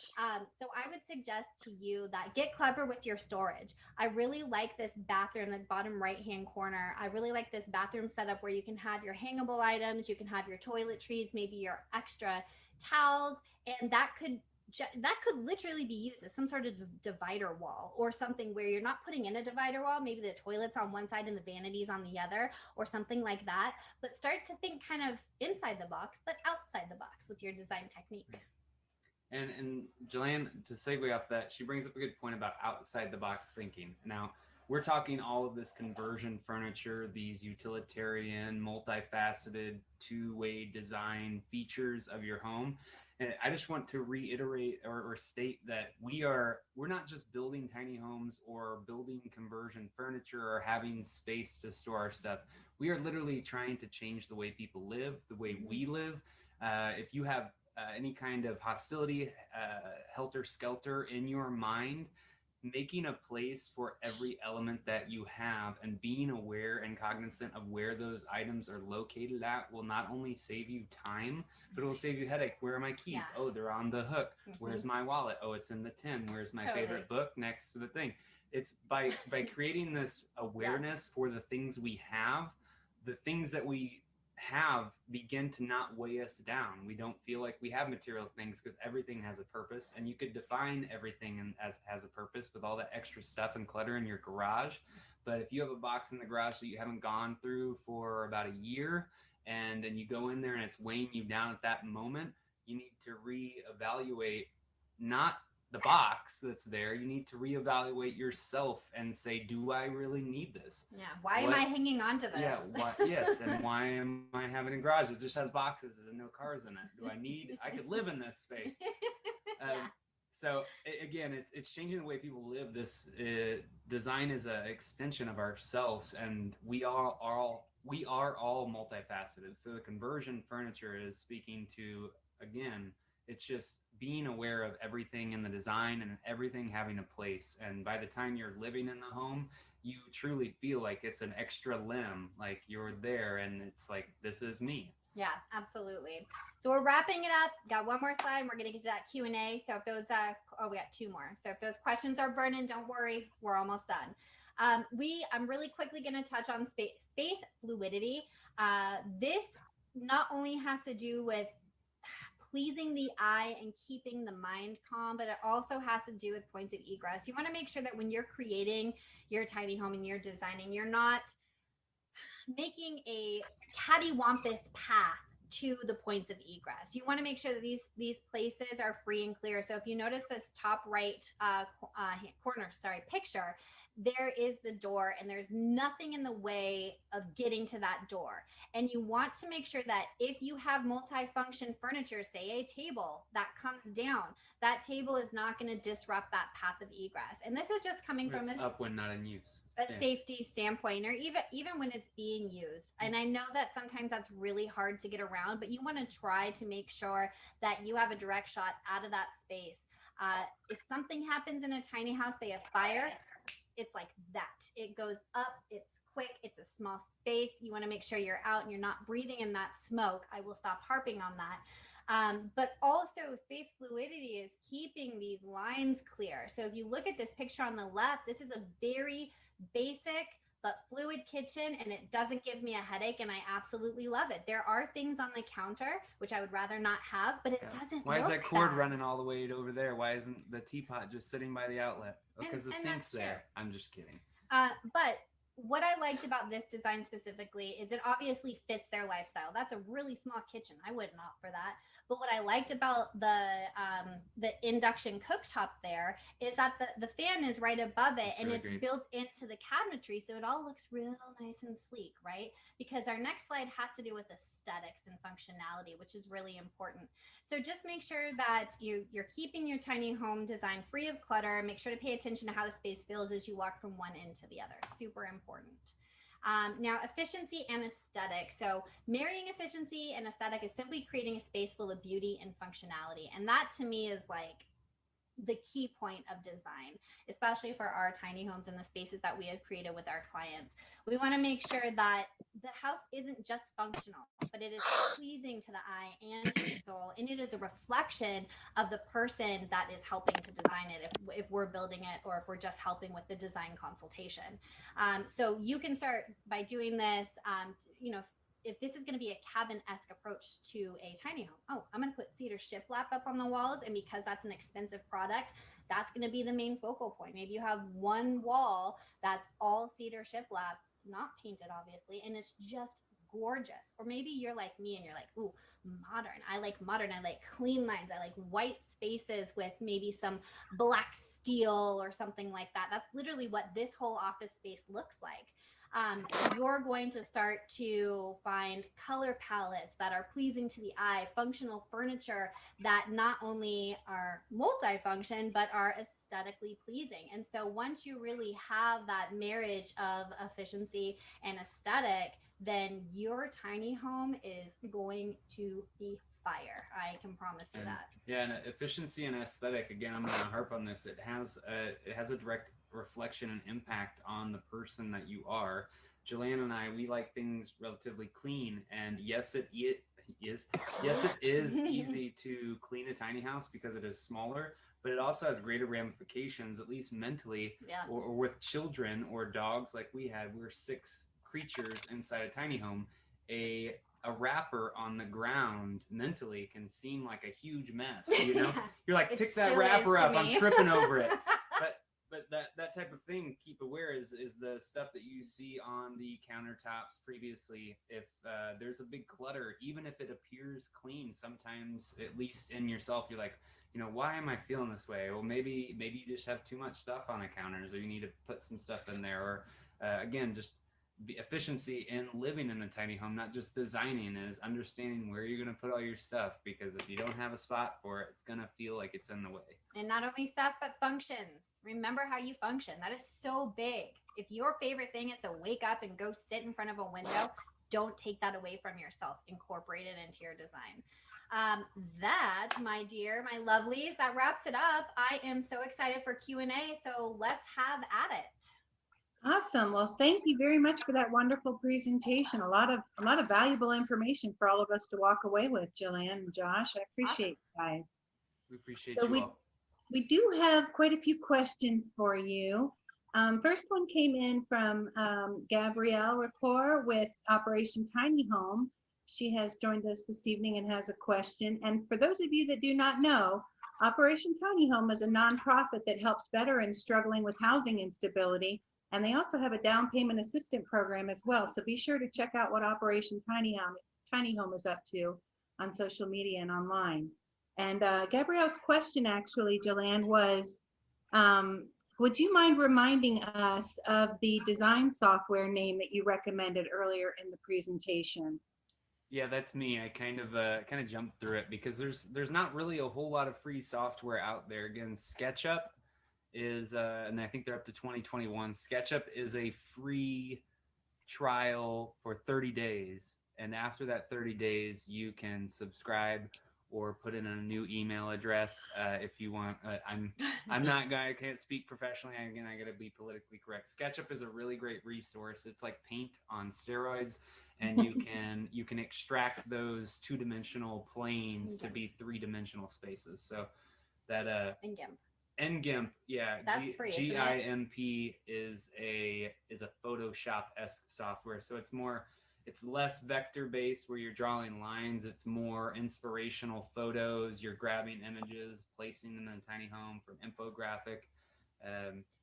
So I would suggest to you that get clever with your storage. I really like this bathroom, the bottom right hand corner. I really like this bathroom setup where you can have your hangable items, you can have your toiletries, maybe your extra towels, and that could literally be used as some sort of divider wall or something where you're not putting in a divider wall, maybe the toilet's on one side and the vanities on the other or something like that. But start to think kind of inside the box but outside the box with your design technique. And Jillian, to segue off that, she brings up a good point about outside the box thinking. Now, we're talking all of this conversion furniture, these utilitarian, multifaceted, two-way design features of your home. And I just want to reiterate or state that we're not just building tiny homes or building conversion furniture or having space to store our stuff. We are literally trying to change the way people live, the way we live. If you have any kind of hostility, helter-skelter in your mind, making a place for every element that you have and being aware and cognizant of where those items are located at will not only save you time, but it will save you headache. Where are my keys? Yeah. Oh, they're on the hook. Where's my wallet? Oh, it's in the tin. Where's my favorite book? Next to the thing. It's by creating this awareness for the things we have, the things that we have begin to not weigh us down. We don't feel like we have material things because everything has a purpose, and you could define everything as has a purpose with all that extra stuff and clutter in your garage. But if you have a box in the garage that you haven't gone through for about a year, and you go in there and it's weighing you down at that moment, you need to reevaluate not the box that's there. You need to reevaluate yourself and say, do I really need this? Yeah. Why am I hanging on to this? Yeah. Yes. And why am I having a garage that just has boxes and no cars in it? Do I need? I could live in this space. Yeah. So again, it's changing the way people live. This design is an extension of ourselves, and we are all multifaceted. So the conversion furniture is speaking to, again, it's just being aware of everything in the design and everything having a place. And by the time you're living in the home, you truly feel like it's an extra limb, like you're there and it's like, this is me. Yeah, absolutely. So we're wrapping it up. Got one more slide and we're going to get to that Q&A. So if those, we got two more. So if those questions are burning, don't worry, we're almost done. I'm really quickly going to touch on space fluidity. This not only has to do with pleasing the eye and keeping the mind calm, but it also has to do with points of egress. You want to make sure that when you're creating your tiny home and you're designing, you're not making a cattywampus path to the points of egress. You want to make sure that these places are free and clear. So if you notice this top right corner, picture, there is the door and there's nothing in the way of getting to that door. And you want to make sure that if you have multifunction furniture, say a table that comes down, that table is not going to disrupt that path of egress. And this is just coming from up when not in use. A safety standpoint, or even when it's being used. And I know that sometimes that's really hard to get around, but you want to try to make sure that you have a direct shot out of that space. If something happens in a tiny house, say a fire, it's like that. It goes up, it's quick, it's a small space. You want to make sure you're out and you're not breathing in that smoke. I will stop harping on that. But also space fluidity is keeping these lines clear. So if you look at this picture on the left, this is a very basic but fluid kitchen, and it doesn't give me a headache, and I absolutely love it. There are things on the counter which I would rather not have, but it doesn't. Why is that cord running all the way over there? Why isn't the teapot just sitting by the outlet? Because the sink's there. I'm just kidding. But what I liked about this design specifically is it obviously fits their lifestyle. That's a really small kitchen. I wouldn't opt for that. But what I liked about the induction cooktop there is that the fan is right above it, and it's built into the cabinetry, so it all looks real nice and sleek, right? Because our next slide has to do with aesthetics and functionality, which is really important. So just make sure that you're keeping your tiny home design free of clutter. Make sure to pay attention to how the space feels as you walk from one end to the other. Super important. Now, efficiency and aesthetic. So marrying efficiency and aesthetic is simply creating a space full of beauty and functionality. And that to me is like the key point of design, especially for our tiny homes and the spaces that we have created with our clients. We want to make sure that the house isn't just functional, but it is pleasing to the eye and to the soul, and it is a reflection of the person that is helping to design it, if we're building it or if we're just helping with the design consultation. So you can start by doing this. You know, if this is going to be a cabin-esque approach to a tiny home, oh, I'm going to put cedar shiplap up on the walls, and because that's an expensive product, that's going to be the main focal point. Maybe you have one wall that's all cedar shiplap, not painted obviously, and it's just gorgeous. Or maybe you're like me and you're like, ooh, modern. I like modern. I like clean lines. I like white spaces with maybe some black steel or something like that. That's literally what this whole office space looks like. You're going to start to find color palettes that are pleasing to the eye, functional furniture that not only are multifunction, but are aesthetically pleasing. And so once you really have that marriage of efficiency and aesthetic, then your tiny home is going to be fire. I can promise you that. Yeah, and efficiency and aesthetic, again, I'm going to harp on this. It has a direct reflection and impact on the person that you are. Julianne and I, we like things relatively clean, and yes, it is easy to clean a tiny house because it is smaller, but it also has greater ramifications, at least mentally, or with children or dogs like we had. We were 6 creatures inside a tiny home. A wrapper on the ground mentally can seem like a huge mess, you know. You're like, pick that wrapper up, I'm tripping over it. But that type of thing, keep aware, is the stuff that you see on the countertops previously. If there's a big clutter, even if it appears clean, sometimes, at least in yourself, you're like, you know, why am I feeling this way? Well, maybe you just have too much stuff on the counters, or you need to put some stuff in there, or again, just efficiency in living in a tiny home, not just designing, is understanding where you're going to put all your stuff, because if you don't have a spot for it, it's going to feel like it's in the way. And not only stuff, but functions. Remember how you function. That is so big. If your favorite thing is to wake up and go sit in front of a window, don't take that away from yourself. Incorporate it into your design. That, my dear, my lovelies, that wraps it up. I am so excited for Q&A, so let's have at it. Awesome. Well, thank you very much for that wonderful presentation. A lot of valuable information for all of us to walk away with, Jillian and Josh. I appreciate you guys. We appreciate you all. We do have quite a few questions for you. First one came in from Gabrielle Rapport with Operation Tiny Home. She has joined us this evening and has a question. And for those of you that do not know, Operation Tiny Home is a nonprofit that helps veterans struggling with housing instability. And they also have a down payment assistance program as well. So be sure to check out what Operation Tiny Home is up to on social media and online. And Gabrielle's question, actually, Jillian, was, would you mind reminding us of the design software name that you recommended earlier in the presentation? Yeah, that's me. I kind of jumped through it because there's not really a whole lot of free software out there. Again, SketchUp is, and I think they're up to 2021. SketchUp is a free trial for 30 days. And after that 30 days, you can subscribe or put in a new email address if you want. I'm not guy. I can't speak professionally. Again, I got to be politically correct. SketchUp is a really great resource. It's like paint on steroids, and you can extract those 2-dimensional planes to be 3-dimensional spaces. So that and GIMP, yeah, that's free. GIMP is a Photoshop-esque software. So it's less vector-based where you're drawing lines. It's more inspirational photos. You're grabbing images, placing them in a tiny home from infographic.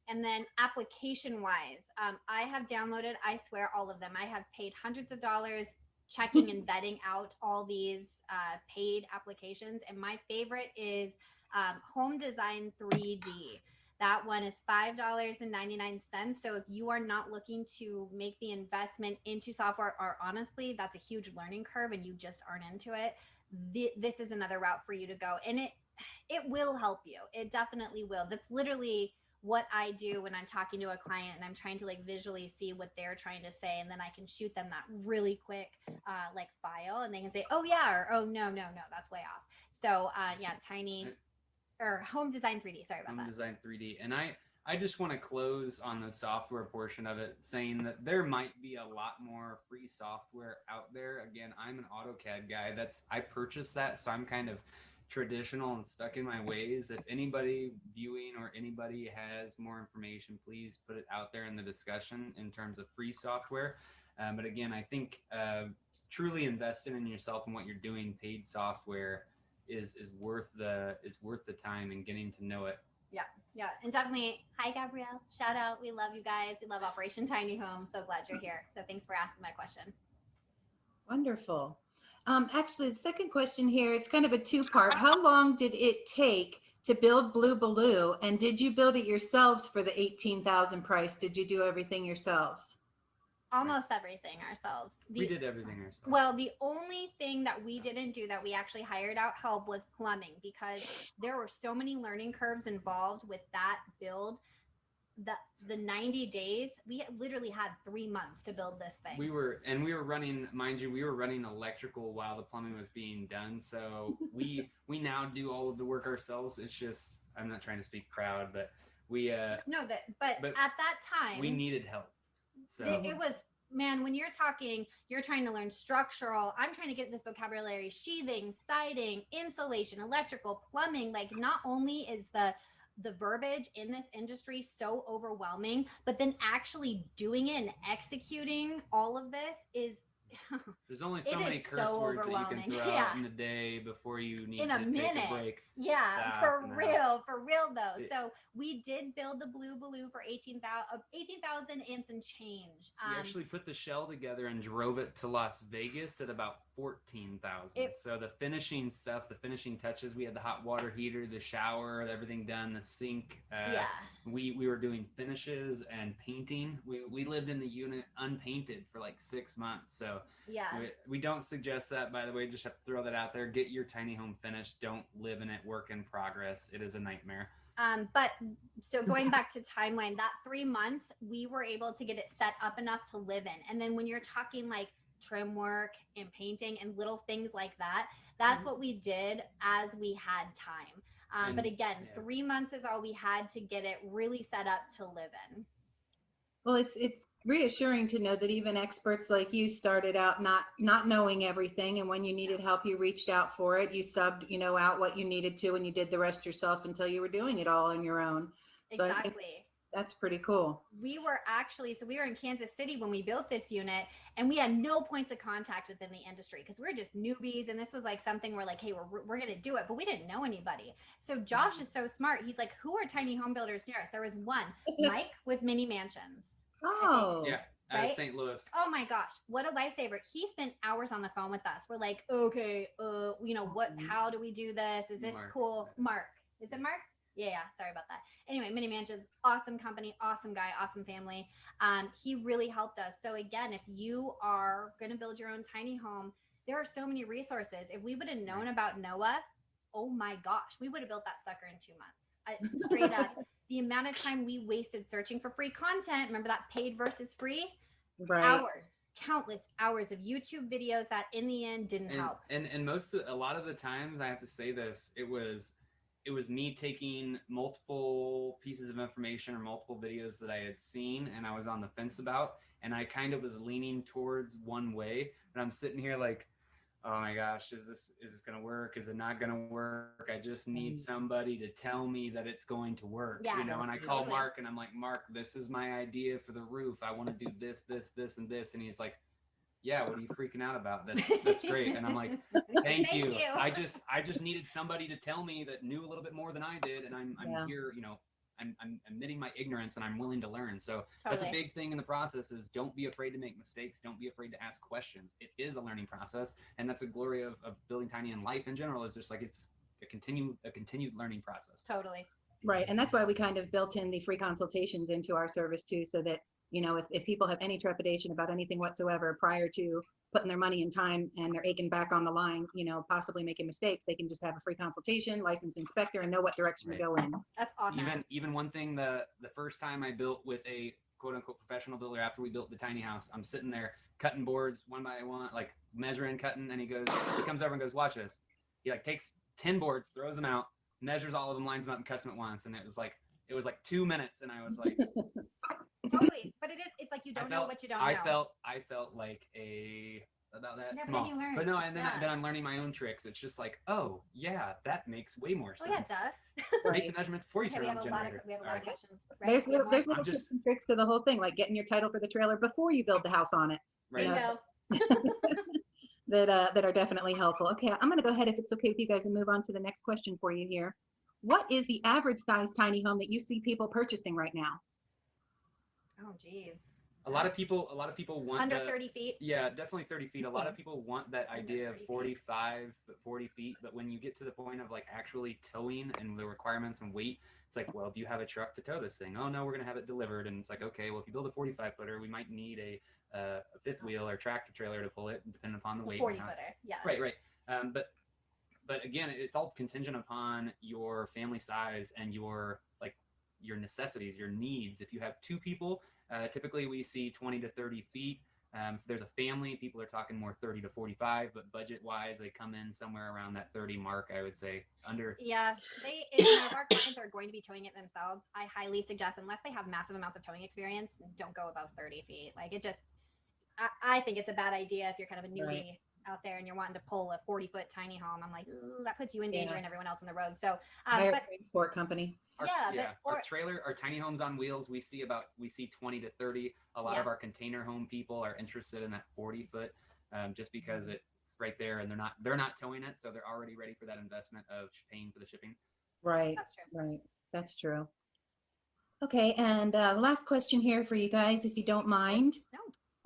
And then application-wise, I have downloaded, I swear, all of them. I have paid hundreds of dollars checking and vetting out all these paid applications. And my favorite is Home Design 3D. That one is $5.99. So if you are not looking to make the investment into software, or honestly, that's a huge learning curve and you just aren't into it, this is another route for you to go. And it will help you. It definitely will. That's literally what I do when I'm talking to a client and I'm trying to like visually see what they're trying to say, and then I can shoot them that really quick like file, and they can say, oh yeah, or oh no, that's way off. So yeah, or Home Design 3D. Sorry about Home that. Design 3D. And I just want to close on the software portion of it, saying that there might be a lot more free software out there. Again, I'm an AutoCAD guy. I purchased that, so I'm kind of traditional and stuck in my ways. If anybody viewing or anybody has more information, please put it out there in the discussion in terms of free software. But again, I think truly investing in yourself and what you're doing, paid software is worth the time and getting to know it. Yeah, and definitely, hi Gabrielle, shout out. We love you guys. We love Operation Tiny Home. So glad you're here. So thanks for asking my question. Wonderful. Actually, the second question here, it's kind of a two-part. How long did it take to build Blue Baloo, and did you build it yourselves for the 18,000 price? Did you do everything yourselves? Almost everything ourselves. We did everything ourselves. Well, the only thing that we didn't do that we actually hired out help was plumbing, because there were so many learning curves involved with that build. The 90 days, we literally had 3 months to build this thing. We were running, mind you, we were running electrical while the plumbing was being done. So we now do all of the work ourselves. It's just, I'm not trying to speak proud, but but at that time we needed help. So it was, man, when you're trying to learn structural, I'm trying to get this vocabulary, sheathing, siding, insulation, electrical, plumbing. Like, not only is the verbiage in this industry so overwhelming, but then actually doing it and executing all of this is there's only so many curse words that you can throw out in a day before you need to take a break. Yeah, for real though. So we did build the Blue Baloo for 18,000 and some change. We actually put the shell together and drove it to Las Vegas at about 14,000. So the finishing stuff, the finishing touches, we had the hot water heater, the shower, everything done, the sink. We were doing finishes and painting. We lived in the unit unpainted for like 6 months. So we don't suggest that, by the way. Just have to throw that out there. Get your tiny home finished. Don't live in it. Work in progress. It is a nightmare. But so going back to timeline, that 3 months, we were able to get it set up enough to live in. And then when you're talking like trim work and painting and little things like that, that's what we did as we had time. But again, 3 months is all we had to get it really set up to live in. Well, it's reassuring to know that even experts like you started out not knowing everything, and when you needed help, you reached out for it. You subbed, out what you needed to, and you did the rest yourself until you were doing it all on your own. So exactly. I think that's pretty cool. We were in Kansas City when we built this unit, and we had no points of contact within the industry because we're just newbies, and this was like something we're like, hey, we're gonna do it, but we didn't know anybody. So Josh is so smart. He's like, who are tiny home builders near us? There was one, Mike with Mini Mansions. Oh, yeah. Right? St. Louis. Oh my gosh, what a lifesaver. He spent hours on the phone with us. We're like, okay, how do we do this? Is this Mark. cool? Mark. Is it Mark? Yeah, sorry about that. Anyway, Mini Mansions, awesome company, awesome guy, awesome family. He really helped us. So again, if you are going to build your own tiny home, there are so many resources. If we would have known about Noah, oh my gosh, we would have built that sucker in 2 months. Straight up. The amount of time we wasted searching for free content, remember that paid versus free? right. Hours, countless hours of YouTube videos that in the end didn't help. And a lot of the times, I have to say this, it was me taking multiple pieces of information or multiple videos that I had seen and I was on the fence about, and I kind of was leaning towards one way, and I'm sitting here like, oh my gosh, is this going to work? Is it not going to work? I just need somebody to tell me that it's going to work, and I call totally. Mark and I'm like, Mark, this is my idea for the roof. I want to do this, this, this, and this. And he's like, yeah, what are you freaking out about? That's great. And I'm like, thank you. I just needed somebody to tell me that knew a little bit more than I did. And I'm here, I'm admitting my ignorance and I'm willing to learn. So that's a big thing in the process is don't be afraid to make mistakes. Don't be afraid to ask questions. It is a learning process. And that's the glory of building tiny and life in general is just like, it's a continued learning process. Totally. Right. And that's why we kind of built in the free consultations into our service too, so that, if people have any trepidation about anything whatsoever prior to putting their money and time and they're aching back on the line, possibly making mistakes, they can just have a free consultation, licensed inspector, and know what direction to go in. That's awesome. Even one thing, the first time I built with a quote unquote professional builder after we built the tiny house, I'm sitting there cutting boards one by one, like measuring, cutting, and he comes over and goes, watch this. He like takes 10 boards, throws them out. measures all of them, lines them up, and cuts them at once. And it was like 2 minutes, and I was like, Totally. But it's like you don't know what you don't know. I felt like about that Yeah, but small. then you learn. But no, and then, Yeah. then I'm learning my own tricks. It's just like, oh yeah, that makes way more Oh yeah, sense. duh. Make the measurements before you Okay, turn we on have the a lot of generator. we have a All lot of right. questions. Right? There's We have little more? tips and tricks to the whole thing, like getting your title for the trailer before you build the house on it. Right. You know, Bingo. that are definitely helpful. Okay, I'm going to go ahead, if it's okay with you guys, and move on to the next question for you here. What is the average size tiny home that you see people purchasing right now? Oh geez. A lot of people want Under the, 30 feet. Yeah, definitely 30 feet. A lot Okay. of people want that Under idea of 30 feet. 45, but 40 feet. But when you get to the point of like actually towing and the requirements and weight, it's like, well, do you have a truck to tow this thing? Oh no, we're gonna have it delivered. And it's like, okay, well, if you build a 45 footer, we might need a fifth wheel or tractor trailer to pull it, depending upon the weight. 40 and how- footer. Yeah. Right. But again, it's all contingent upon your family size and your necessities, your needs. If you have two people, typically we see 20 to 30 feet. If there's a family, people are talking more 30 to 45, but budget-wise, they come in somewhere around that 30 mark, I would say. Under. Yeah, if our clients are going to be towing it themselves, I highly suggest, unless they have massive amounts of towing experience, don't go above 30 feet. Like it just, I think it's a bad idea if you're kind of a newbie Right. out there and you're wanting to pull a 40-foot tiny home. I'm like, ooh, that puts you in danger Yeah. and everyone else on the road. So, Hire but a transport company. Our trailer, our tiny homes on wheels, we see 20 to 30. A lot Yeah. of our container home people are interested in that 40 foot, just because it's right there and they're not towing it, so they're already ready for that investment of paying for the shipping. Right. That's true. Right. That's true. Okay, and the last question here for you guys, if you don't mind. No.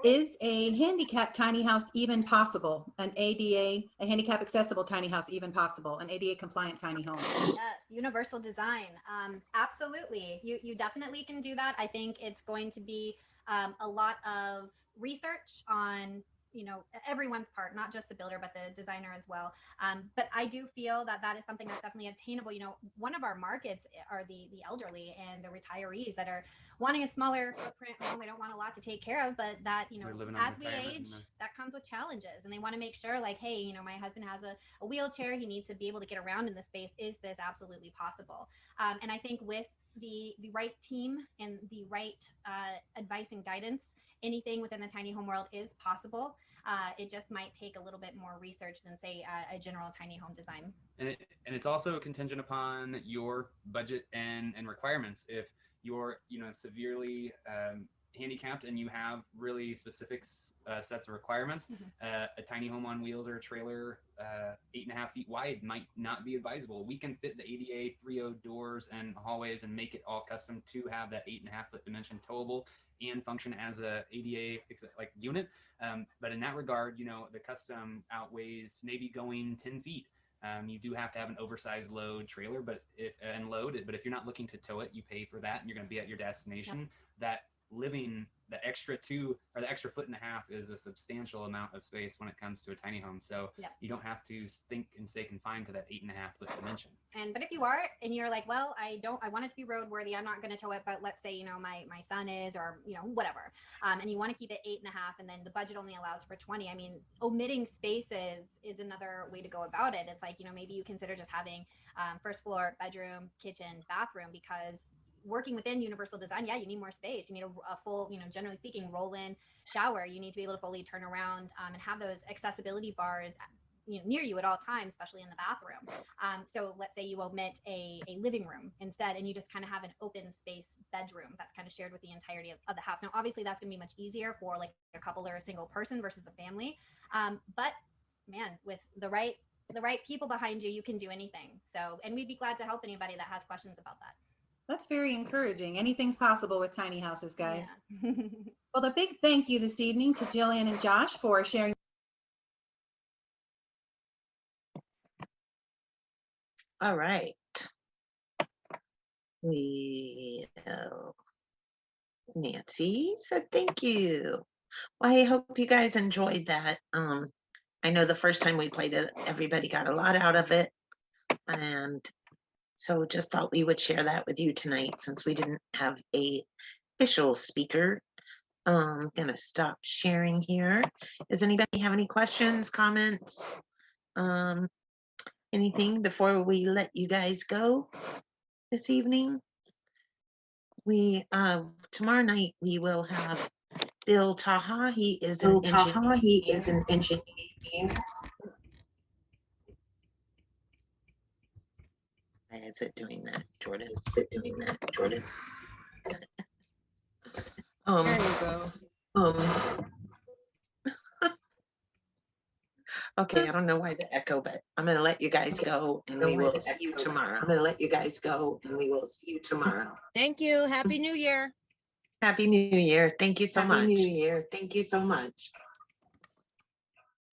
Is a handicap tiny house even possible? An ADA, a handicap accessible tiny house even possible? An ADA compliant tiny home? Yes, universal design. Absolutely. You definitely can do that. I think it's going to be a lot of research on, everyone's part, not just the builder, but the designer as well. But I do feel that is something that's definitely attainable. One of our markets are the elderly and the retirees that are wanting a smaller footprint home. They don't want a lot to take care of, but that, They're living on as we retirement age, and that comes with challenges. And they want to make sure like, hey, my husband has a wheelchair. He needs to be able to get around in this space. Is this absolutely possible? And I think with the right team and the right advice and guidance, anything within the tiny home world is possible. It just might take a little bit more research than say a general tiny home design. And it's also contingent upon your budget and requirements. If you're severely handicapped and you have really specific sets of requirements, a tiny home on wheels or a trailer 8.5 feet wide might not be advisable. We can fit the ADA 3.0 doors and hallways and make it all custom to have that 8.5 foot dimension towable and function as a ADA like unit. But in that regard, the custom outweighs maybe going 10 feet. You do have to have an oversized load trailer, but if you're not looking to tow it, you pay for that and you're going to be at your destination. Yep. That the extra 1.5 foot is a substantial amount of space when it comes to a tiny home. So Yep. you don't have to think and stay confined to that 8.5 foot dimension. But if you are and you're like, well, I want it to be roadworthy, I'm not going to tow it, but let's say my son is, or whatever, and you want to keep it 8.5, and then the budget only allows for 20. I mean, omitting spaces is another way to go about it. It's like maybe you consider just having first floor, bedroom, kitchen, bathroom, because working within universal design, you need more space. You need a full, generally speaking, roll-in shower. You need to be able to fully turn around and have those accessibility bars near you at all times, especially in the bathroom. So let's say you omit a living room instead, and you just kind of have an open space bedroom that's kind of shared with the entirety of the house. Now, obviously, that's going to be much easier for like a couple or a single person versus a family. But man, with the right people behind you, you can do anything. So, and we'd be glad to help anybody that has questions about that. That's very encouraging. Anything's possible with tiny houses, guys. Yeah. Well, a big thank you this evening to Jillian and Josh for sharing. All right. Nancy said thank you. Well, I hope you guys enjoyed that. I know the first time we played it, everybody got a lot out of it. And so just thought we would share that with you tonight since we didn't have a official speaker. Gonna stop sharing here. Does anybody have any questions, comments? anything before we let you guys go this evening? We, tomorrow night, we will have Bill Taha. He is an engineer. Why is it doing that, Jordan? There you go. Okay, I don't know why the echo, but I'm gonna let you guys go and we will see you tomorrow. Thank you. Happy New Year. Happy New Year. Thank you so much.